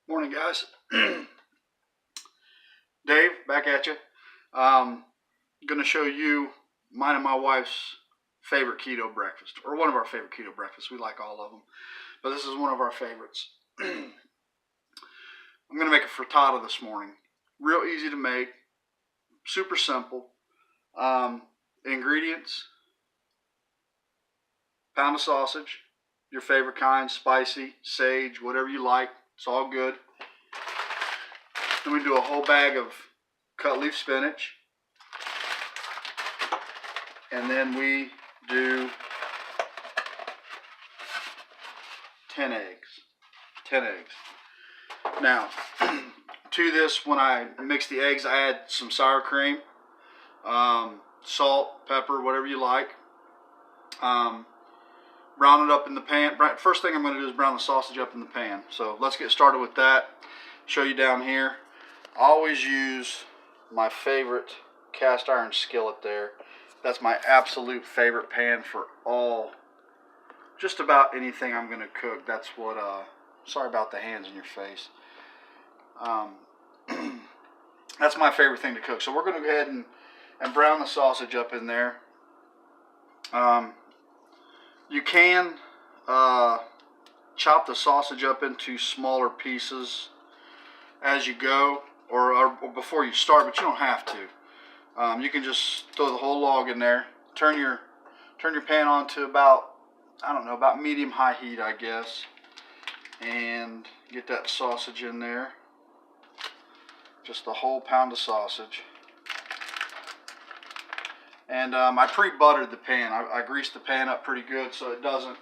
Morning, guys. Dave, back at you. Going to show you mine and my wife's favorite keto breakfast, or one of our favorite keto breakfasts. We like all of them, but this is one of our favorites. I'm going to make a frittata this morning. Real easy to make, super simple. Ingredients: pound of sausage, your favorite kind, spicy, sage, whatever you like. It's all good. Then we do a whole bag of cut leaf spinach. And then we do 10 eggs. 10 eggs. Now, to this, when I mix the eggs, I add some sour cream, salt, pepper, whatever you like. Brown it up in the pan. First thing I'm going to do is brown the sausage up in the pan. So let's get started with that. Show you down here. I always use my favorite cast iron skillet there. That's my absolute favorite pan for just about anything I'm going to cook. That's what, sorry about the hands in your face. That's my favorite thing to cook. So we're going to go ahead and brown the sausage up in there. You can chop the sausage up into smaller pieces as you go, or before you start, but you don't have to. You can just throw the whole log in there. Turn your pan on to about, I don't know, about medium-high heat, I guess, and get that sausage in there. Just the whole pound of sausage. And I pre-buttered the pan. I greased the pan up pretty good so it doesn't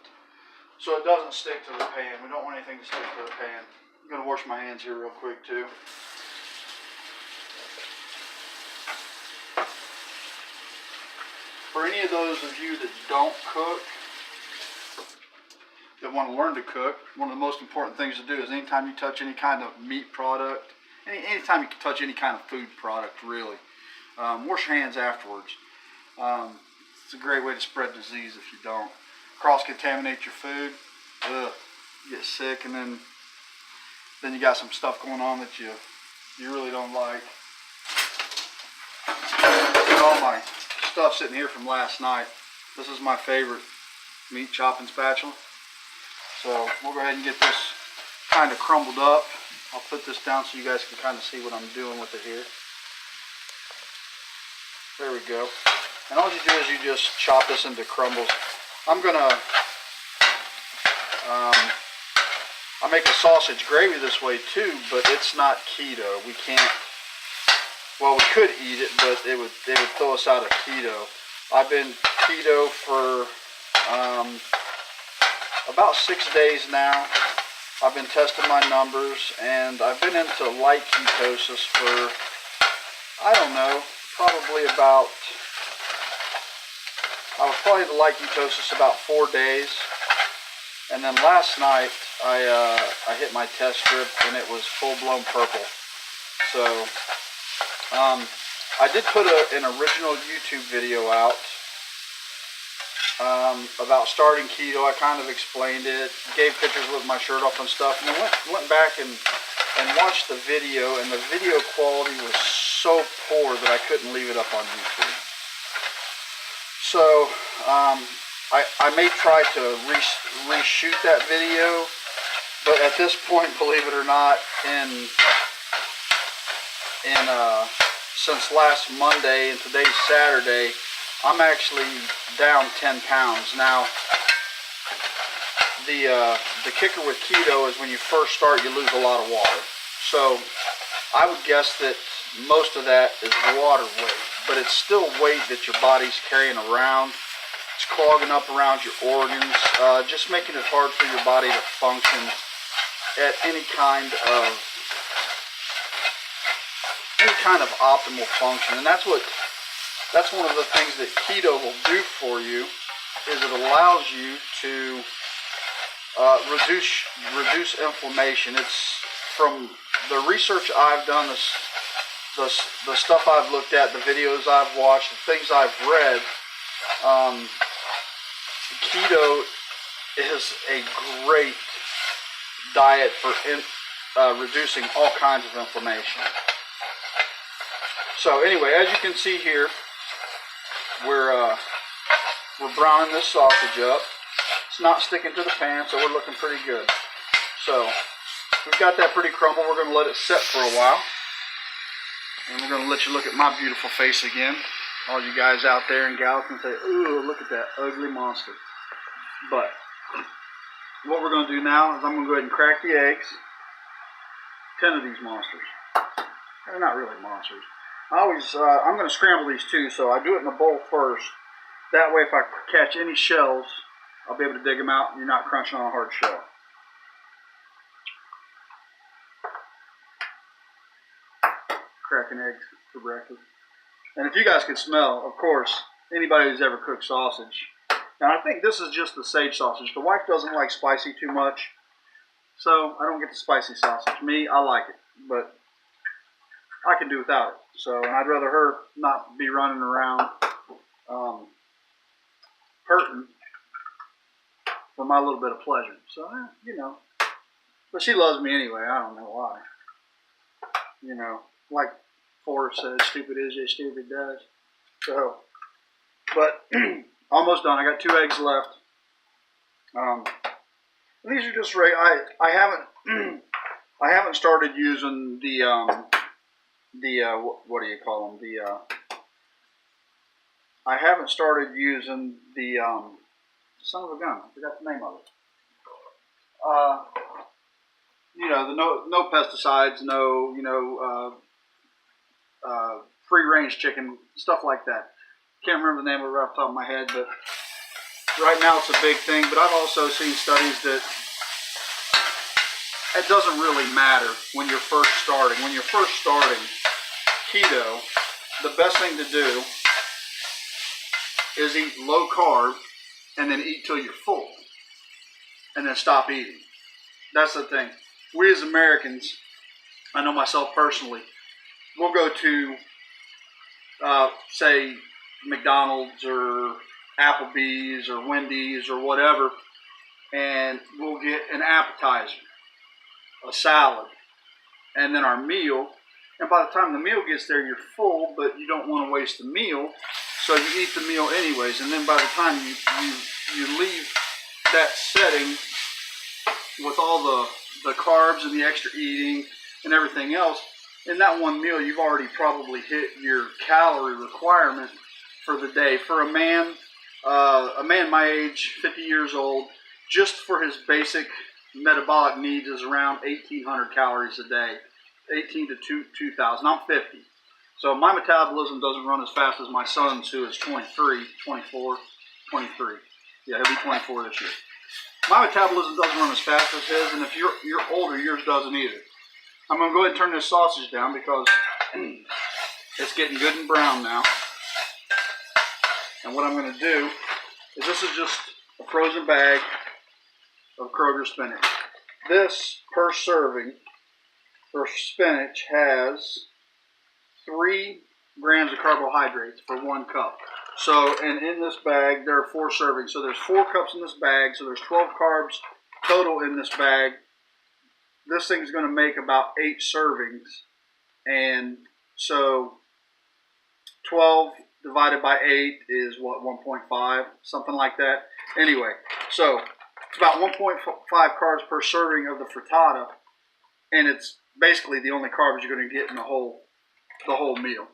stick to the pan. We don't want anything to stick to the pan. I'm gonna wash my hands here real quick too. For any of those of you that don't cook, that want to learn to cook, one of the most important things to do is anytime you touch any kind of meat product, anytime you touch any kind of food product, really, wash your hands afterwards. It's a great way to spread disease if you don't. Cross-contaminate your food, you get sick, and then you got some stuff going on that you really don't like. All my stuff sitting here from last night. This is my favorite meat chopping spatula. So we'll go ahead and get this kind of crumbled up. I'll put this down so you guys can kind of see what I'm doing with it here. There we go. And all you do is you just chop this into crumbles. I'm gonna, I make a sausage gravy this way too, but it's not keto. We can't, well, we could eat it, but it would throw us out of keto. I've been keto for about 6 days now. I've been testing my numbers, and I've been into light ketosis for, I don't know, probably about, I was probably in light ketosis about 4 days. And then last night, I hit my test strip, and it was full-blown purple. So, I did put an original YouTube video out about starting keto. I kind of explained it, gave pictures with my shirt off and stuff, and then went back and watched the video, and the video quality was so poor that I couldn't leave it up on YouTube. So I may try to reshoot that video, but at this point, believe it or not, since last Monday and today's Saturday, I'm actually down 10 pounds. Now, the kicker with keto is when you first start, you lose a lot of water. So I would guess that most of that is water weight, but it's still weight that your body's carrying around. It's clogging up around your organs, just making it hard for your body to function at any kind of optimal function. And that's one of the things that keto will do for you, is it allows you to reduce inflammation. It's from the research I've done, the stuff I've looked at, the videos I've watched, the things I've read. Keto is a great diet reducing all kinds of inflammation. So anyway, as you can see here, we're browning this sausage up. It's not sticking to the pan, so we're looking pretty good. So we've got that pretty crumbled. We're going to let it set for a while. And we're going to let you look at my beautiful face again. All you guys out there and gals can say, ooh, look at that ugly monster. But what we're going to do now is I'm going to go ahead and crack the eggs. 10 of these monsters. They're not really monsters. I'm going to scramble these too, so I do it in a bowl first. That way if I catch any shells, I'll be able to dig them out and you're not crunching on a hard shell. Cracking eggs for breakfast. And if you guys can smell, of course, anybody who's ever cooked sausage, and I think this is just the sage sausage. The wife doesn't like spicy too much, so I don't get the spicy sausage. Me, I like it, but I can do without it. So, and I'd rather her not be running around hurting for my little bit of pleasure. So, you know, but she loves me anyway. I don't know why. You know, like Forrest says, stupid is as stupid does. So, but almost done. I got 2 eggs left. These are just regular. I haven't started using the what do you call them? I haven't started using the son of a gun. I forgot the name of it. You know, the no pesticides, no, you know, free range chicken, stuff like that. Can't remember the name of it right off the top of my head, but right now it's a big thing. But I've also seen studies that it doesn't really matter when you're first starting. When you're first starting keto, the best thing to do is eat low carb and then eat till you're full and then stop eating. That's the thing. We as Americans, I know myself personally, we'll go to say McDonald's or Applebee's or Wendy's or whatever, and we'll get an appetizer, a salad, and then our meal. And by the time the meal gets there, you're full, but you don't want to waste the meal, so you eat the meal anyways. And then by the time you leave that setting with all the carbs and the extra eating and everything else, in that one meal, you've already probably hit your calorie requirement for the day. For a man my age, 50 years old, just for his basic metabolic needs is around 1,800 calories a day, 18 to 2,000. I'm 50. So my metabolism doesn't run as fast as my son's, who is 23. Yeah, he'll be 24 this year. My metabolism doesn't run as fast as his, and if you're older, yours doesn't either. I'm going to go ahead and turn this sausage down because it's getting good and brown now. And what I'm going to do is, this is just a frozen bag of Kroger spinach. This per serving for spinach has 3 grams of carbohydrates for 1 cup. So, and in this bag, there are 4 servings. So there's 4 cups in this bag. So there's 12 carbs total in this bag. This thing's going to make about 8 servings. And so 12 divided by 8 is what, 1.5? Something like that. Anyway, so it's about 1.5 carbs per serving of the frittata. And it's basically the only carbs you're going to get in the whole meal.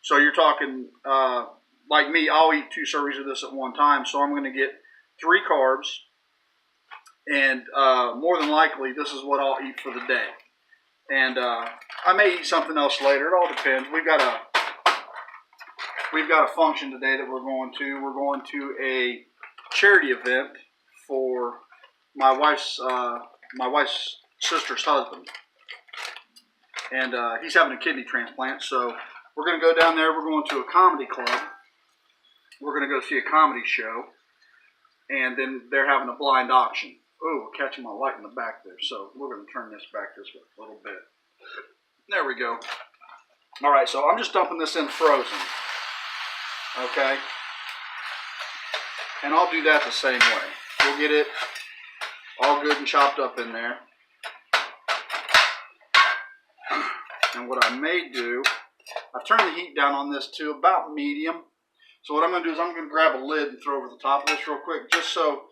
So you're talking, like me, I'll eat 2 servings of this at one time. So I'm going to get 3 carbs. And more than likely, this is what I'll eat for the day. And I may eat something else later. It all depends. We've got a function today that we're going to. We're going to a charity event for my wife's sister's husband, and he's having a kidney transplant. So we're going to go down there. We're going to a comedy club. We're going to go see a comedy show, and then they're having a blind auction. Oh, catching my light in the back there. So we're going to turn this back this a little bit. There we go. All right, so I'm just dumping this in frozen. Okay? And I'll do that the same way. We'll get it all good and chopped up in there. And what I may do, I've turned the heat down on this to about medium. So what I'm going to do is I'm going to grab a lid and throw over the top of this real quick, just so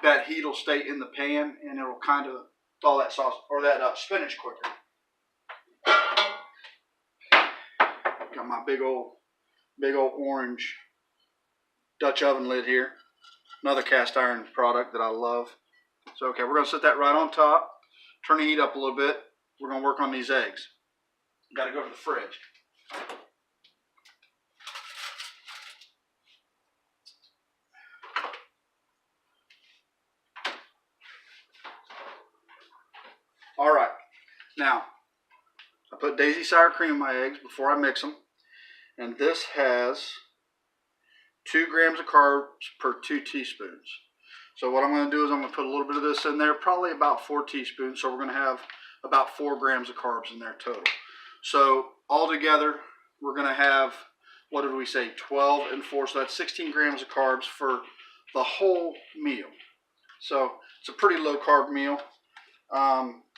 that heat will stay in the pan and it'll kind of thaw that sauce or that spinach quicker. Got my big old orange Dutch oven lid here. Another cast iron product that I love. So okay, we're going to set that right on top. Turn the heat up a little bit. We're going to work on these eggs. Got to go to the fridge. All right, now I put Daisy sour cream in my eggs before I mix them, and this has 2 grams of carbs per 2 teaspoons. So what I'm going to do is I'm going to put a little bit of this in there, probably about 4 teaspoons. So we're going to have about 4 grams of carbs in there total. So altogether, we're going to have, what did we say, 12 and 4. So that's 16 grams of carbs for the whole meal. So it's a pretty low carb meal.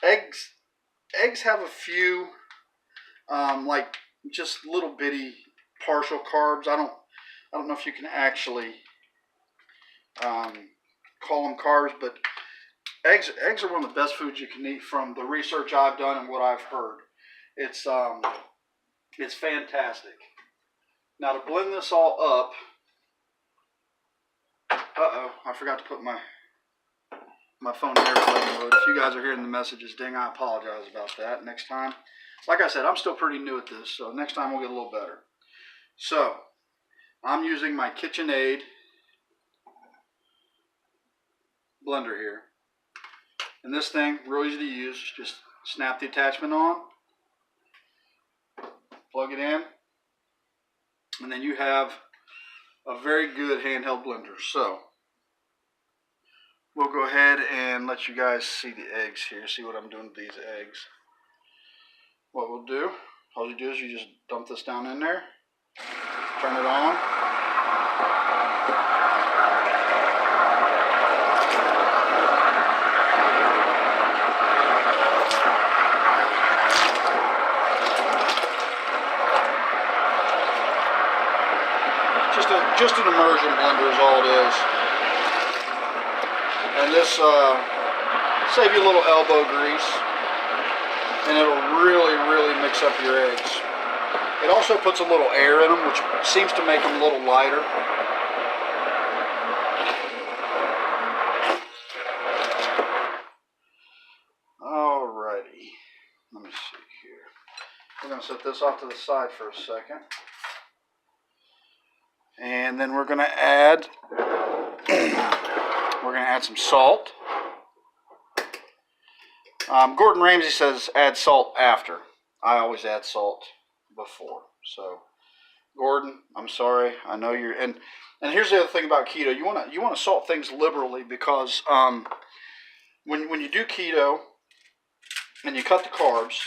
Eggs have a few, like just little bitty partial carbs. I don't know if you can actually call them carbs, but eggs are one of the best foods you can eat from the research I've done and what I've heard. It's fantastic. Now to blend this all up, I forgot to put my phone in airplane mode. If you guys are hearing the messages, ding, I apologize about that. Next time, like I said, I'm still pretty new at this, so next time we'll get a little better. So I'm using my KitchenAid blender here, and this thing, real easy to use. Just snap the attachment on, plug it in, and then you have a very good handheld blender. So we'll go ahead and let you guys see the eggs here, see what I'm doing with these eggs. What we'll do, all you do is you just dump this down in there, turn it on. Just an immersion blender is all it is. And this save you a little elbow grease, and it'll really mix up your eggs. It also puts a little air in them, which seems to make them a little lighter. Alrighty, let me see here. We're going to set this off to the side for a second. And then we're going to add some salt. Gordon Ramsay says add salt after. I always add salt before. So Gordon, I'm sorry. I know you're and here's the other thing about keto. You want to salt things liberally, because when you do keto and you cut the carbs,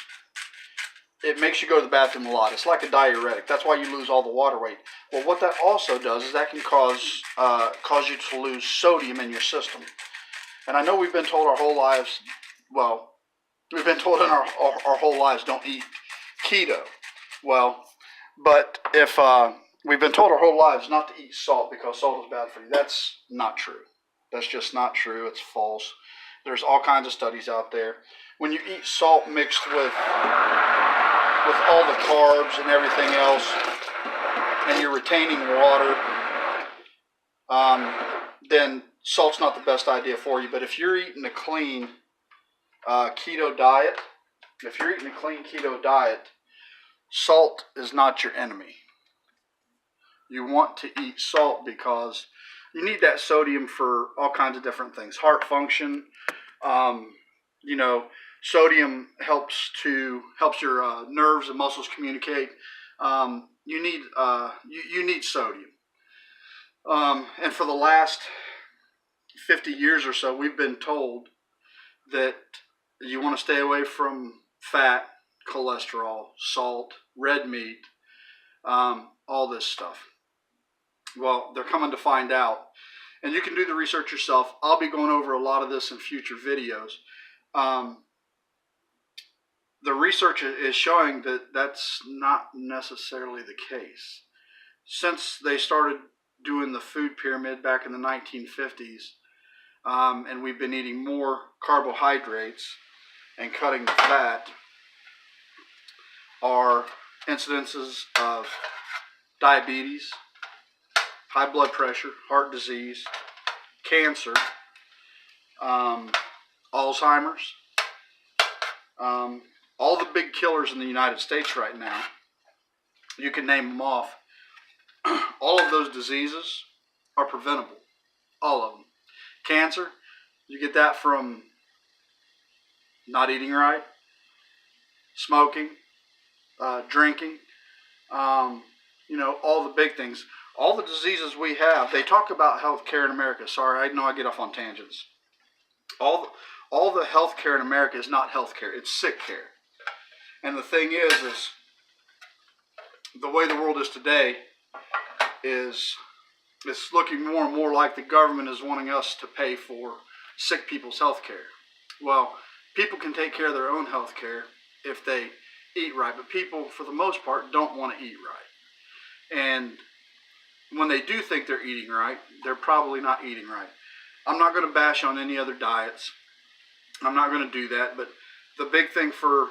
it makes you go to the bathroom a lot. It's like a diuretic. That's why you lose all the water weight. Well, what that also does is that can cause you to lose sodium in your system. And I know we've been told our whole lives, well, we've been told in our whole lives, don't eat keto. Well, but if we've been told our whole lives not to eat salt because salt is bad for you, that's not true. That's just not true. It's false. There's all kinds of studies out there. When you eat salt mixed with all the carbs and everything else, and you're retaining water, then salt's not the best idea for you. But if you're eating a clean keto diet, salt is not your enemy. You want to eat salt because you need that sodium for all kinds of different things. Heart function, sodium helps your nerves and muscles communicate. You need sodium. And for the last 50 years or so, we've been told that you want to stay away from fat, cholesterol, salt, red meat, all this stuff. Well, they're coming to find out, and you can do the research yourself. I'll be going over a lot of this in future videos. the research is showing that that's not necessarily the case. Since they started doing the food pyramid back in the 1950s, and we've been eating more carbohydrates and cutting the fat, our incidences of diabetes, high blood pressure, heart disease, cancer, Alzheimer's, all the big killers in the United States right now, you can name them off. All of those diseases are preventable. All of them. Cancer, you get that from not eating right, smoking, drinking, you know, all the big things. All the diseases we have, they talk about health care in America. Sorry, I know I get off on tangents. All the health care in America is not health care, it's sick care. And the thing is the way the world is today is it's looking more and more like the government is wanting us to pay for sick people's health care. Well, people can take care of their own health care if they eat right, but people, for the most part, don't want to eat right. And when they do think they're eating right, they're probably not eating right. I'm not going to bash on any other diets. I'm not going to do that, but the big thing for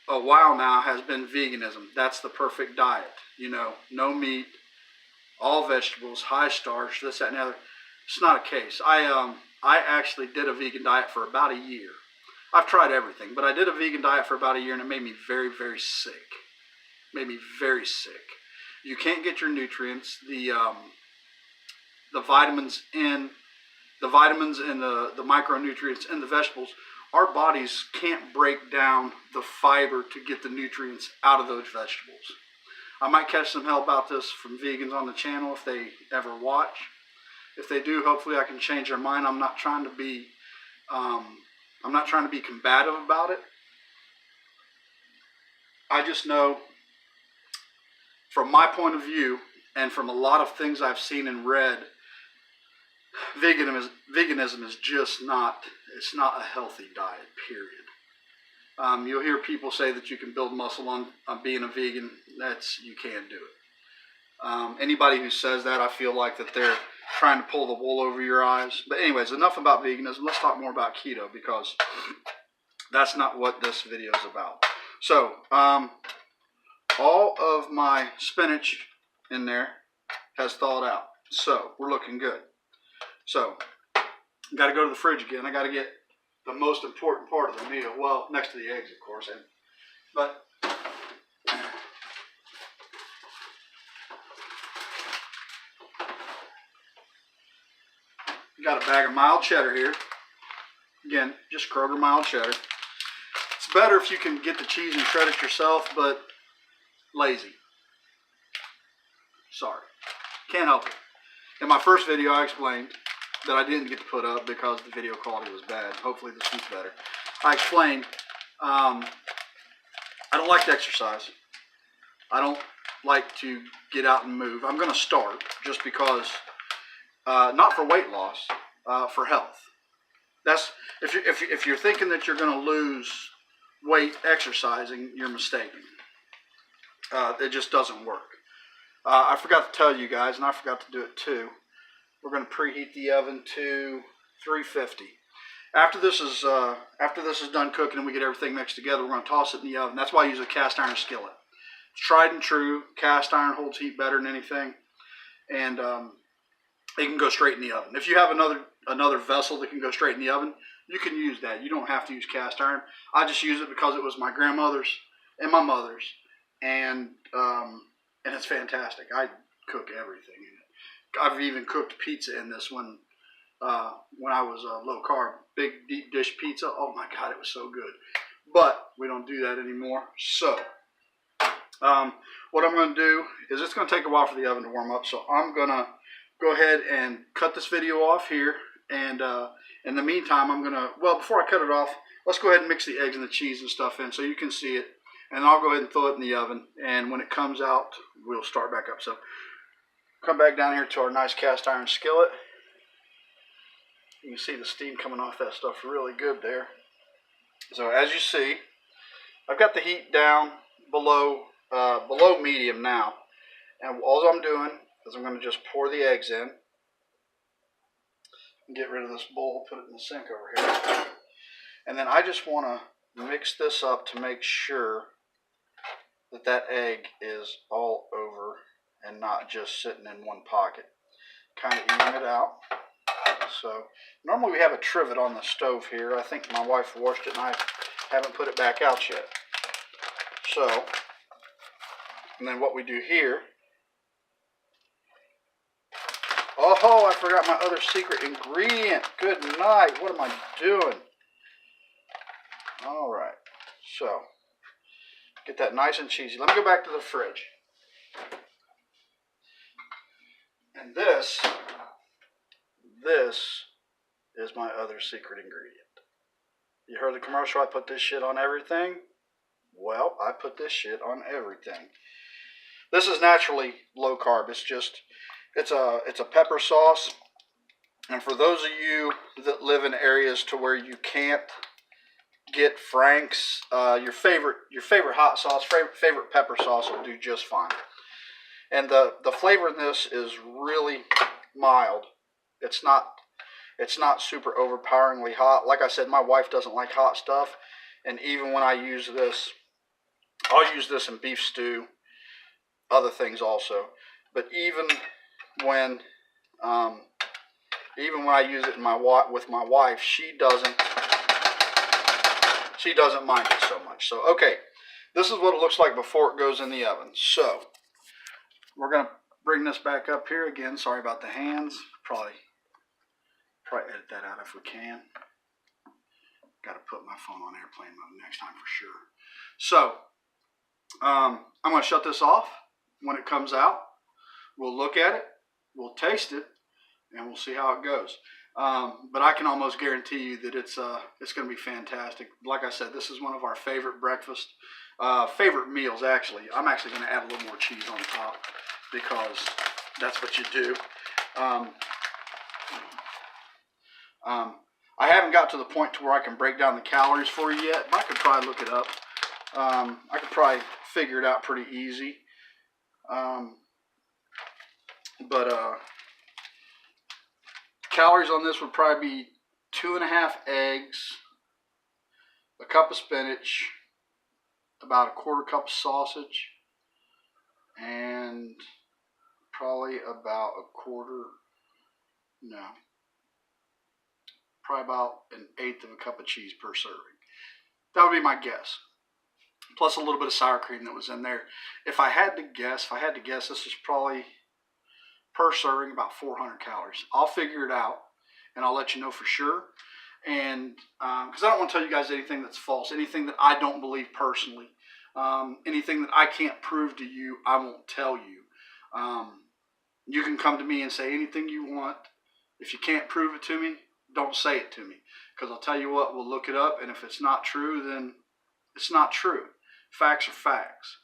a while now has been veganism. That's the perfect diet. You know, no meat, all vegetables, high starch, this, that, and the other. It's not a case. I actually did a vegan diet for about a year. I've tried everything, but I did a vegan diet for about a year, and it made me very, very sick. Made me very sick. You can't get your nutrients. The vitamins and the micronutrients in the vegetables. Our bodies can't break down the fiber to get the nutrients out of those vegetables. I might catch some hell about this from vegans on the channel if they ever watch. If they do, hopefully I can change their mind. I'm not trying to be combative about it. I just know, from my point of view, and from a lot of things I've seen and read, veganism is just not, it's not a healthy diet, period. You'll hear people say that you can build muscle on being a vegan. You can't do it. Anybody who says that, I feel like that they're trying to pull the wool over your eyes. But anyways, enough about veganism. Let's talk more about keto, because that's not what this video is about. So, all of my spinach in there has thawed out. So, we're looking good. So, got to go to the fridge again. I got to get the most important part of the meal. Well, next to the eggs, of course. But got a bag of mild cheddar here. Again, just Kroger mild cheddar. It's better if you can get the cheese and shred it yourself, but lazy. Sorry. Can't help it. In my first video, I explained that I didn't get to put up because the video quality was bad. Hopefully this one's better. I explained I don't like to exercise. I don't like to get out and move. I'm going to start just because, not for weight loss, for health. That's if you're thinking that you're going to lose weight exercising, you're mistaken. It just doesn't work. I forgot to tell you guys, and I forgot to do it too. We're going to preheat the oven to 350. After this is done cooking and we get everything mixed together, we're going to toss it in the oven. That's why I use a cast iron skillet. It's tried and true. Cast iron holds heat better than anything, and it can go straight in the oven. If you have another vessel that can go straight in the oven, you can use that. You don't have to use cast iron. I just use it because it was my grandmother's and my mother's, and it's fantastic. I cook everything in it. I've even cooked pizza in this when I was low carb, big deep dish pizza. Oh my God, it was so good. But we don't do that anymore. So what I'm going to do is, it's going to take a while for the oven to warm up. So I'm going to go ahead and cut this video off here. And in the meantime, I'm going to, well, before I cut it off, let's go ahead and mix the eggs and the cheese and stuff in so you can see it. And I'll go ahead and throw it in the oven. And when it comes out, we'll start back up. So come back down here to our nice cast iron skillet. You can see the steam coming off that stuff really good there. So as you see, I've got the heat down below medium now, and all I'm doing is I'm going to just pour the eggs in and get rid of this bowl, put it in the sink over here, and then I just want to mix this up to make sure that egg is all over and not just sitting in one pocket. Kind of even it out. So normally we have a trivet on the stove here. I think my wife washed it and I haven't put it back out yet. So, and then what we do here, oh, I forgot my other secret ingredient. Good night. What am I doing? All right. So, get that nice and cheesy. Let me go back to the fridge. And this is my other secret ingredient. You heard the commercial, I put this shit on everything? Well, I put this shit on everything. This is naturally low carb. It's a pepper sauce. And for those of you that live in areas to where you can't get Frank's, your favorite hot sauce, favorite pepper sauce will do just fine. And the flavor in this is really mild. It's not super overpoweringly hot. Like I said, my wife doesn't like hot stuff, and even when I use this, I'll use this in beef stew, other things also. But even when I use it with my wife, she doesn't mind it so much. So okay, this is what it looks like before it goes in the oven. So we're gonna bring this back up here again. Sorry about the hands. Probably edit that out if we can. Got to put my phone on airplane mode next time for sure. So I'm going to shut this off. When it comes out, we'll look at it, we'll taste it, and we'll see how it goes. But I can almost guarantee you that it's going to be fantastic. Like I said, this is one of our favorite favorite meals actually. I'm actually going to add a little more cheese on top because that's what you do. I haven't got to the point to where I can break down the calories for you yet, but I could probably look it up. I could probably figure it out pretty easy. Calories on this would probably be 2.5 eggs, a cup of spinach, about a 1/4 cup of sausage, and probably about probably about 1/8 of a cup of cheese per serving. That would be my guess. Plus a little bit of sour cream that was in there. If I had to guess, this is probably per serving about 400 calories. I'll figure it out and I'll let you know for sure. And because I don't want to tell you guys anything that's false, anything that I don't believe personally, anything that I can't prove to you, I won't tell you. You can come to me and say anything you want. If you can't prove it to me, don't say it to me, because I'll tell you what, we'll look it up, and if it's not true, then it's not true. Facts are facts.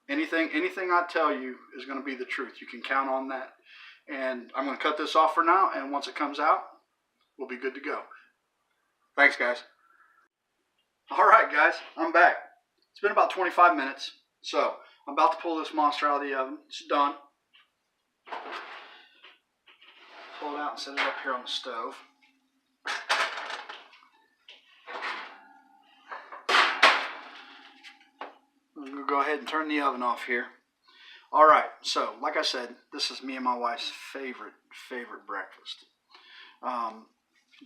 Anything I tell you is going to be the truth. You can count on that. And I'm going to cut this off for now, and once it comes out, we'll be good to go. Thanks, guys. All right, guys, I'm back. It's been about 25 minutes, so I'm about to pull this monster out of the oven. It's done. Pull it out and set it up here on the stove. I'm going to go ahead and turn the oven off here. All right, so like I said, this is me and my wife's favorite breakfast.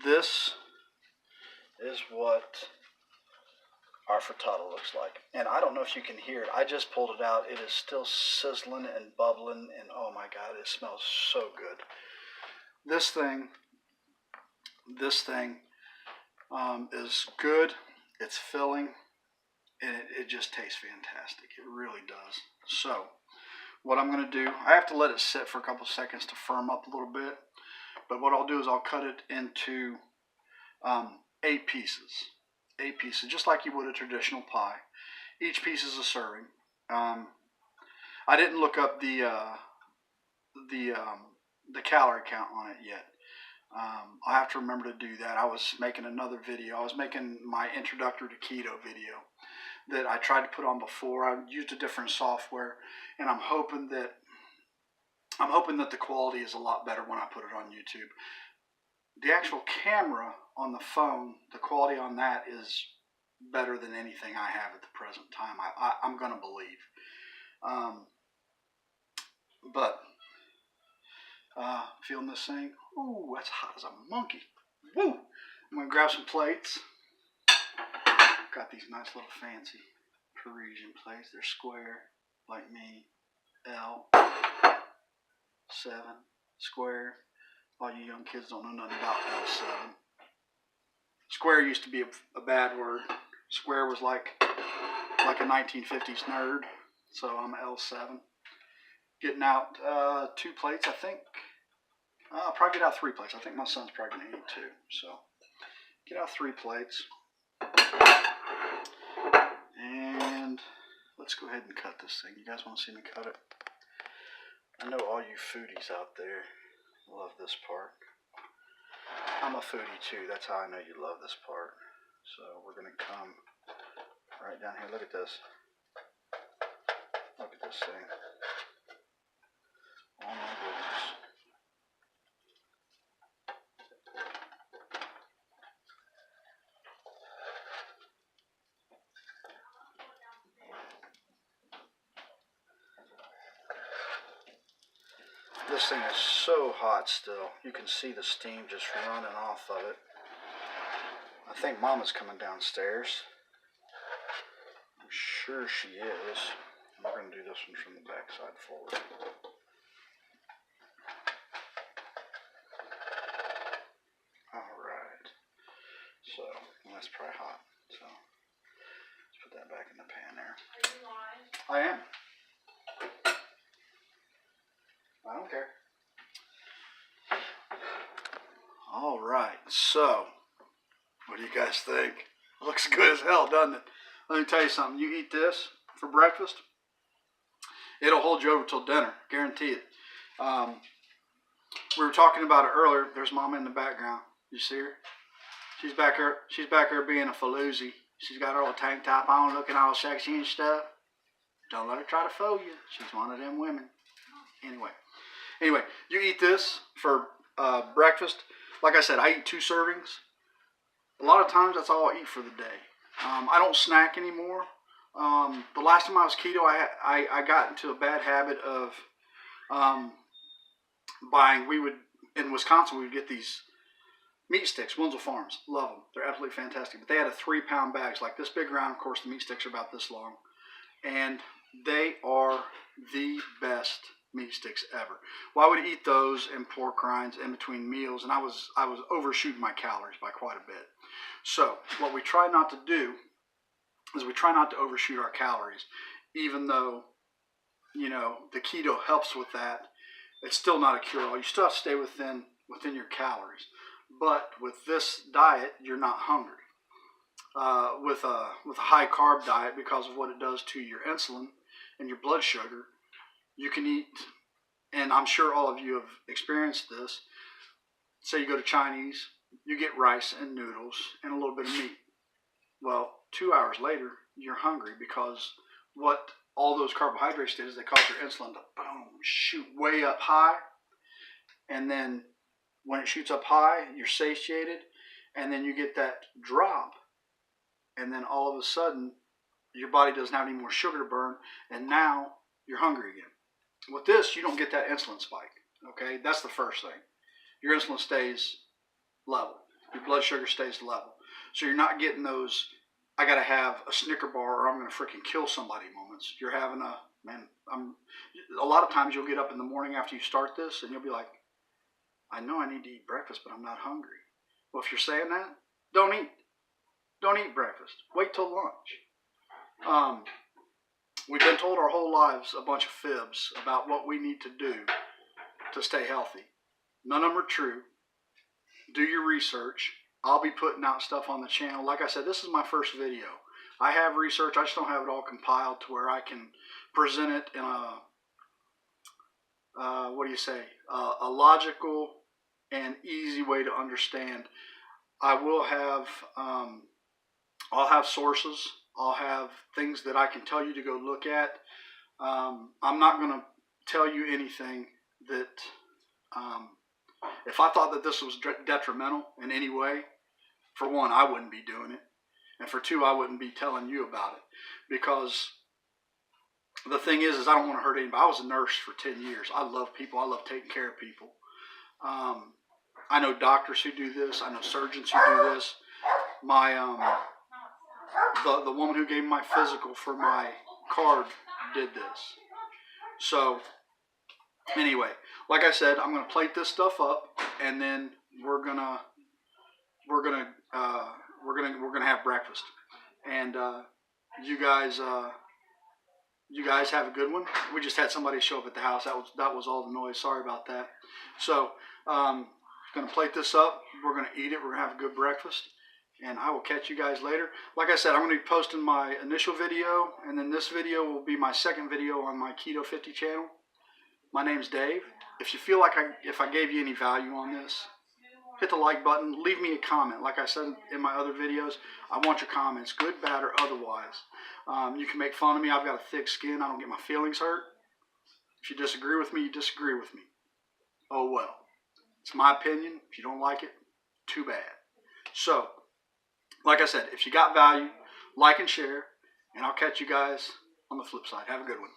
This is what our frittata looks like. And I don't know if you can hear it. I just pulled it out. It is still sizzling and bubbling, and oh my God, it smells so good. This thing is good. It's filling, and it just tastes fantastic. It really does. So what I'm going to do, I have to let it sit for a couple seconds to firm up a little bit. But what I'll do is I'll cut it into 8 pieces. 8 pieces, just like you would a traditional pie. Each piece is a serving. I didn't look up the calorie count on it yet. I'll have to remember to do that. I was making another video. I was making my introductory to keto video. that I tried to put on before. I used a different software, and I'm hoping that the quality is a lot better when I put it on YouTube. The actual camera on the phone, the quality on that is better than anything I have at the present time. I'm gonna believe. But feeling this thing. Ooh, that's hot as a monkey. Woo! I'm gonna grab some plates. Got these nice little fancy Parisian plates. They're square, like me. L, 7, square. All you young kids don't know nothing about L7. Square used to be a bad word. Square was like a 1950s nerd. So I'm L7. Getting out 2 plates, I think. I'll probably get out 3 plates. I think my son's probably going to eat 2. So get out 3 plates. And let's go ahead and cut this thing. You guys want to see me cut it? I know all you foodies out there love this part. I'm a foodie too. That's how I know you love this part. So we're going to come right down here. Look at this. Look at this thing. Oh my goodness. This thing is so hot still. You can see the steam just running off of it. I think Mama's coming downstairs. I'm sure she is. We're going to do this one from the back side forward. Alright. So, that's probably hot. So, let's put that back in the pan there. Are you live? I am. I don't care. Alright, so, what do you guys think? Looks good as hell, doesn't it? Let me tell you something. You eat this for breakfast, it'll hold you over till dinner. Guarantee it. We were talking about it earlier. There's Mama in the background. You see her? She's back here being a faloozy. She's got her little tank top on, looking all sexy and stuff. Don't let her try to fool you. She's one of them women. Anyway, you eat this for breakfast. Like I said, I eat 2 servings. A lot of times, that's all I eat for the day. I don't snack anymore. The last time I was keto, I got into a bad habit of buying. In Wisconsin, we would get these meat sticks, Winslow Farms. Love them. They're absolutely fantastic. But they had a 3-pound bags, like this big round. Of course, the meat sticks are about this long. And they are the best meat sticks ever. Well, I would eat those and pork rinds in between meals, and I was overshooting my calories by quite a bit. So what we try not to do is we try not to overshoot our calories, even though, you know, the keto helps with that. It's still not a cure-all. You still have to stay within your calories. But with this diet, you're not hungry. With a high carb diet, because of what it does to your insulin and your blood sugar, you can eat, and I'm sure all of you have experienced this. Say you go to Chinese, you get rice and noodles and a little bit of meat. Well, 2 hours later, you're hungry, because what all those carbohydrates did is they cause your insulin to boom, shoot way up high. And then when it shoots up high, you're satiated, and then you get that drop. And then all of a sudden, your body doesn't have any more sugar to burn, and now you're hungry again. With this, you don't get that insulin spike. Okay, that's the first thing. Your insulin stays level. Your blood sugar stays level. So you're not getting those, I gotta have a Snicker bar or I'm gonna freaking kill somebody moments. You're having a lot of times you'll get up in the morning after you start this and you'll be like, I know I need to eat breakfast, but I'm not hungry. Well, if you're saying that, don't eat. Don't eat breakfast. Wait till lunch. We've been told our whole lives a bunch of fibs about what we need to do to stay healthy. None of them are true. Do your research. I'll be putting out stuff on the channel. Like I said, this is my first video. I have research. I just don't have it all compiled to where I can present it in a logical and easy way to understand. I will have, I'll have sources I'll have things that I can tell you to go look at. I'm not going to tell you anything that, if I thought that this was detrimental in any way, for one, I wouldn't be doing it. And for two, I wouldn't be telling you about it. Because the thing is I don't want to hurt anybody. I was a nurse for 10 years. I love people. I love taking care of people. I know doctors who do this. I know surgeons who do this. My the woman who gave me my physical for my card did this. So anyway, like I said, I'm gonna plate this stuff up, and then we're gonna have breakfast. And you guys have a good one. We just had somebody show up at the house. That was all the noise. Sorry about that. So gonna plate this up. We're gonna eat it. We're gonna have a good breakfast. And I will catch you guys later. Like I said, I'm going to be posting my initial video, and then this video will be my second video on my Keto 50 channel. My name's Dave. If you feel like if I gave you any value on this, hit the like button. Leave me a comment. Like I said in my other videos, I want your comments, good, bad, or otherwise. You can make fun of me. I've got a thick skin. I don't get my feelings hurt. If you disagree with me, you disagree with me. Oh well. It's my opinion. If you don't like it, too bad. So, like I said, if you got value, like and share, and I'll catch you guys on the flip side. Have a good one.